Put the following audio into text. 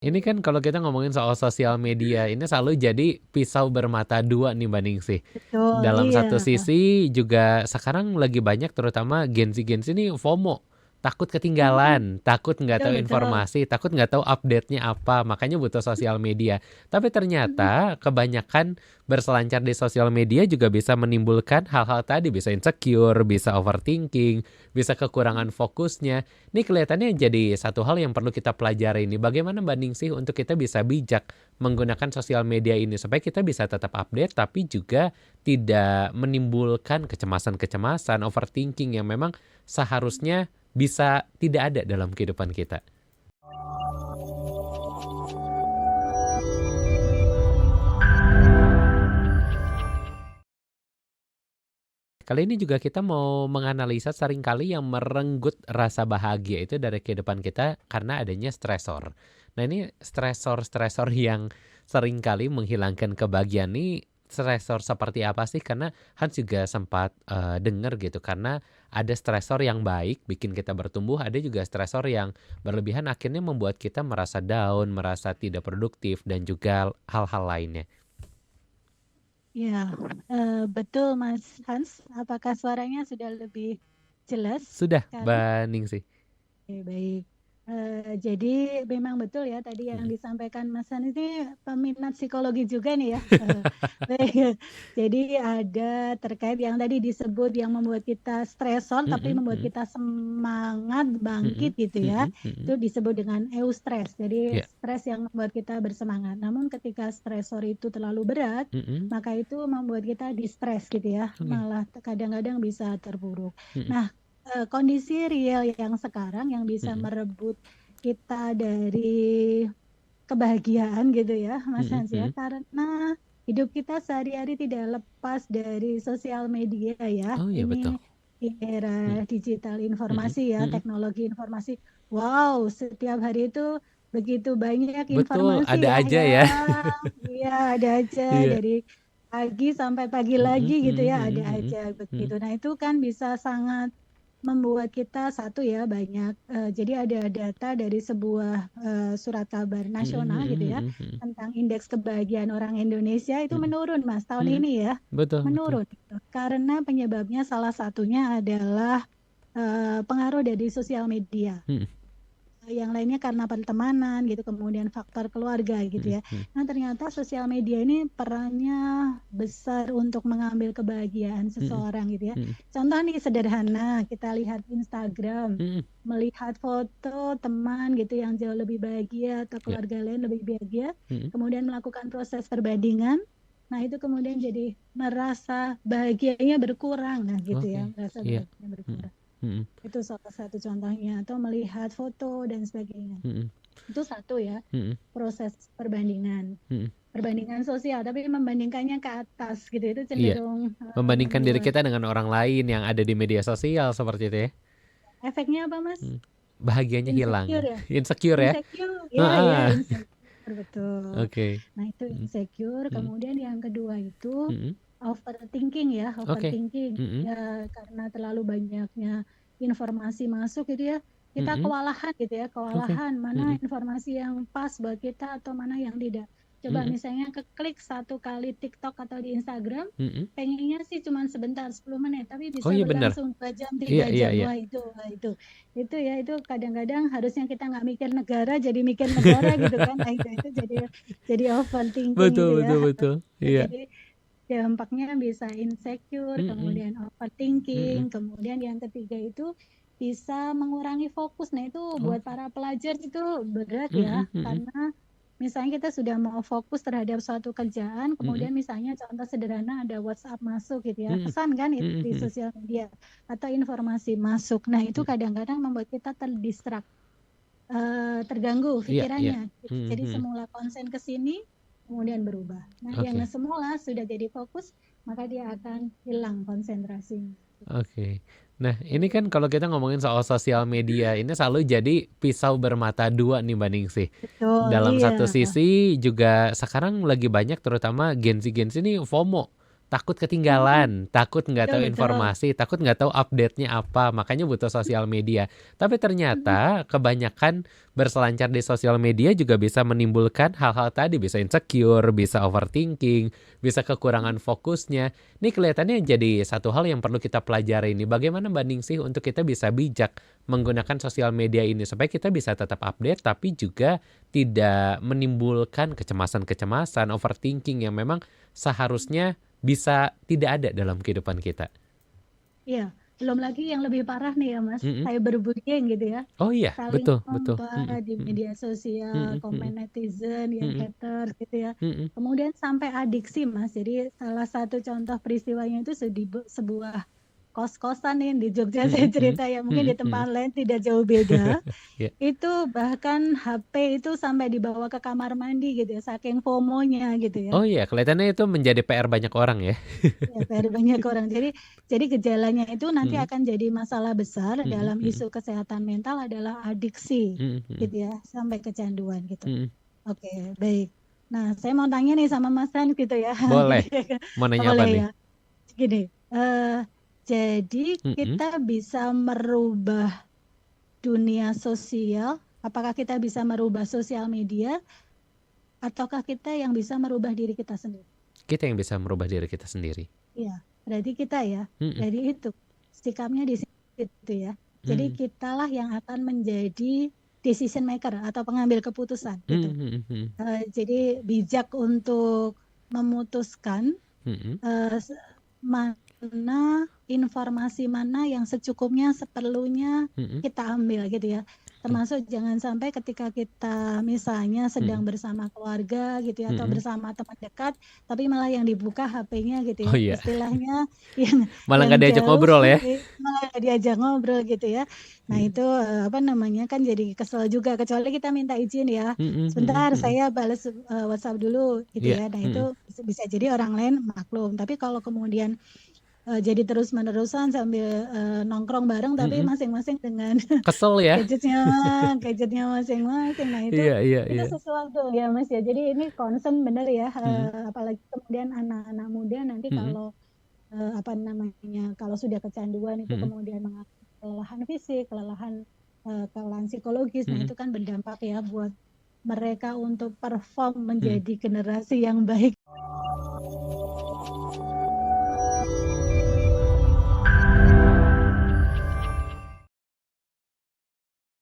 Ini kan kalau kita ngomongin soal sosial media, ini selalu jadi pisau bermata dua nih Mbak Ningsih. Betul, Dalam iya. satu sisi juga sekarang lagi banyak terutama Gen Z ini FOMO. Takut Hmm, ketinggalan, takut nggak betul tahu betul. informasi, takut nggak tahu update-nya apa, makanya butuh sosial media. Tapi Mhm. ternyata kebanyakan berselancar di sosial media juga bisa menimbulkan hal-hal tadi, bisa insecure, bisa overthinking, bisa kekurangan fokusnya. Ini kelihatannya jadi satu hal yang perlu kita pelajari ini. Bagaimana Mbak Ningsih untuk kita bisa bijak menggunakan sosial media ini supaya kita bisa tetap update tapi juga tidak menimbulkan kecemasan-kecemasan, overthinking yang memang seharusnya bisa tidak ada dalam kehidupan kita. Kali ini juga kita mau menganalisa seringkali yang merenggut rasa bahagia itu dari kehidupan kita karena adanya stresor. Nah ini stresor-stresor yang seringkali menghilangkan kebahagiaan ini stresor seperti apa sih? Karena Hans juga sempat dengar gitu karena ada stresor yang baik bikin kita bertumbuh, ada juga stresor yang berlebihan akhirnya membuat kita merasa down, merasa tidak produktif dan juga hal-hal lainnya. Ya, betul Mas Hans. Apakah suaranya sudah lebih jelas Sudah, sekarang? Mbak Ningsih. Oke, baik. Jadi memang betul ya tadi yang Mm-mm. disampaikan Mas Han ini peminat psikologi juga nih ya. Baik. Jadi ada terkait yang tadi disebut yang membuat kita stresor tapi Mm-mm, membuat mm-mm, kita semangat bangkit mm-mm, gitu ya. mm-mm, Itu mm-mm. disebut dengan eustress. Jadi Ya. stres yang membuat kita bersemangat. Namun ketika stresor itu terlalu berat, Mhm, maka itu membuat kita distress gitu ya. oke. Malah kadang-kadang bisa terpuruk. Mhm, Nah, kondisi real yang sekarang yang bisa mhm, merebut kita dari kebahagiaan gitu ya, Mas mhm, Hans ya, mhm. karena hidup kita sehari-hari tidak lepas dari sosial media ya. Oh iya Ini betul. di era Mhm, digital mhm, informasi ya, mhm. teknologi informasi. Wow, setiap hari itu begitu banyak Betul, informasi ada ya aja ya. yang ya ada aja Iya. dari pagi sampai pagi lagi Mhm, gitu mhm, ya, ada mhm, mhm, aja begitu. mhm. Nah, itu kan bisa sangat membuat kita satu ya banyak jadi ada data dari sebuah surat kabar Mhm, nasional gitu mhm, ya mhm, mhm. tentang indeks kebahagiaan orang Indonesia itu Mhm, menurun Mas tahun mhm. ini ya Betul, betul. menurun gitu. Karena penyebabnya salah satunya adalah pengaruh dari sosial media. Mhm, Yang lainnya karena pertemanan gitu, kemudian faktor keluarga gitu mhm, ya. mhm, Nah, ternyata sosial media ini perannya besar untuk mengambil kebahagiaan mhm, seseorang gitu ya. mhm, Contoh nih sederhana, kita lihat Instagram, mhm. melihat foto teman gitu yang jauh lebih bahagia atau Ya. keluarga lain lebih bahagia, Mhm. kemudian melakukan proses perbandingan. Nah, itu kemudian jadi merasa bahagianya berkurang, nah gitu ya, Oke. merasa Iya. bahagianya Mhm, berkurang. mhm, Itu salah satu contohnya, atau melihat foto dan sebagainya. mhm, Itu satu ya, mhm, proses perbandingan. mhm. Perbandingan sosial, tapi membandingkannya ke atas gitu, itu Iya. cenderung Membandingkan diri membuat kita dengan orang lain yang ada di media sosial seperti itu ya. efeknya apa, Mas? Hmm. Bahagianya Insecure hilang. ya? Insecure ya. Insecure, ya, ya, Heeh. insecure, betul. Oke. Nah, itu Mhm, insecure. mhm, Kemudian yang kedua itu mhm. overthinking ya, Oke. overthinking. Mhm, Ya, karena terlalu banyaknya informasi masuk gitu ya, kita mhm. kewalahan gitu ya, Oke. kewalahan mana Mhm, informasi yang pas buat kita atau mana yang tidak. Coba mhm, misalnya keklik satu kali TikTok atau di Instagram, mhm. pengennya sih cuma sebentar 10 menit, tapi Oh bisa iya benar. berlangsung 2 jam, Iya, 3 iya, jam. iya. Wah, itu ya, itu kadang-kadang harusnya kita nggak mikir negara, jadi mikir negara gitu kan. Nah, itu jadi overthinking itu Betul, ya. betul, betul. Iya. Jadi dampaknya bisa insecure, Mhm, kemudian overthinking, mhm. kemudian yang ketiga itu bisa mengurangi fokus. Nah, itu buat Oke. para pelajar itu berat ya, Mhm, mhm, karena misalnya kita sudah mau fokus terhadap suatu kerjaan, mhm, kemudian misalnya contoh sederhana ada WhatsApp masuk gitu ya, mhm, pesan kan itu mhm, di mhm. sosial media atau informasi masuk. Nah, itu Mhm. kadang-kadang membuat kita terdistrak, terganggu Iya, iya. pikirannya gitu. Mhm, Jadi mhm. semula konsen ke sini, kemudian berubah. Nah, yang Oke. semula sudah jadi fokus, maka dia akan hilang konsentrasinya. Oke. Nah, ini kan kalau kita ngomongin soal sosial media, ini selalu jadi pisau bermata dua nih Mbak Ningsih. Betul, Dalam iya. satu sisi juga sekarang lagi banyak terutama Gen Z ini FOMO. takut Mhm, ketinggalan, takut nggak betul tahu betul. informasi, takut nggak tahu update-nya apa, makanya butuh sosial media. Tapi Mhm, ternyata kebanyakan berselancar di sosial media juga bisa menimbulkan hal-hal tadi, bisa insecure, bisa overthinking, bisa mhm. kekurangan fokusnya. Ini kelihatannya jadi satu hal yang perlu kita pelajari nih. Bagaimana Mbak Ningsih untuk kita bisa bijak menggunakan sosial media ini supaya kita bisa tetap update tapi juga tidak menimbulkan kecemasan-kecemasan, overthinking yang memang seharusnya bisa tidak ada dalam kehidupan kita. Iya, belum lagi yang lebih parah nih ya Mas, Mhm. cyberbullying gitu ya. Oh iya, Saling betul betul. ngomong Mhm di mhm. media sosial, Mhm komen mhm. netizen yang Mhm. haters gitu ya. Mhm. Kemudian sampai adiksi Mas. Jadi salah satu contoh peristiwanya itu sebuah kos-kosan nih di Jogja saya Mhm mhm. cerita ya, mungkin di Mhm tempat mhm. lain tidak jauh beda. Iya. Itu bahkan HP itu sampai dibawa ke kamar mandi gitu ya, saking FOMO-nya gitu ya. Oh iya, kelihatannya itu menjadi PR banyak orang ya. Ya, dari banyak orang. Jadi gejalanya itu nanti Mhm. akan jadi masalah besar Mhm dalam mhm. isu kesehatan mental adalah adiksi, Mhm mhm. gitu ya, sampai kecanduan gitu. Mhm. Oke, baik. Nah, saya mau tanya nih sama Mas Hans gitu ya. Boleh. Mau Oh, nanya apa boleh nih? ya. Gini, jadi Mhm. kita bisa merubah dunia sosial. Apakah kita bisa merubah sosial media, ataukah kita yang bisa merubah diri kita sendiri? Kita yang bisa merubah diri kita sendiri. Iya, berarti kita ya. Mhm. Jadi itu sikapnya di situ ya. Jadi Mhm. kitalah yang akan menjadi decision maker atau pengambil keputusan gitu. Mhm mhm mhm. Jadi bijak untuk memutuskan Mhm. eh, se- mana informasi mana yang secukupnya seperlunya Mhm. kita ambil gitu ya. Termasuk jangan sampai ketika kita misalnya sedang Mhm. bersama keluarga gitu ya atau Mhm. bersama teman dekat, tapi malah yang dibuka HP-nya gitu Oh ya. iya, Istilahnya yang malah yang nggak diajak jauh ngobrol ya? malah diajak ngobrol gitu ya. Nah, Iya. itu apa namanya kan jadi kesel juga kecuali kita minta izin ya. Mhm mhm Sebentar mhm. saya balas WhatsApp dulu gitu Iya, ya. Nah, itu mhm. bisa jadi orang lain maklum. Tapi kalau kemudian jadi terus-menerusan sambil nongkrong bareng tapi Mhm. masing-masing dengan Kesel ya? gadgetnya gadgetnya masing-masing. Nah, Iya iya itu iya. sesuatu ya Mas ya. Jadi ini concern bener ya. Mhm. Apalagi kemudian anak-anak muda nanti Mhm. kalau apa namanya kalau sudah kecanduan itu Mhm. kemudian mengalami kelelahan fisik, kelelahan psikologis. Nah, Mhm. itu kan berdampak ya buat mereka untuk perform Mhm. menjadi generasi yang baik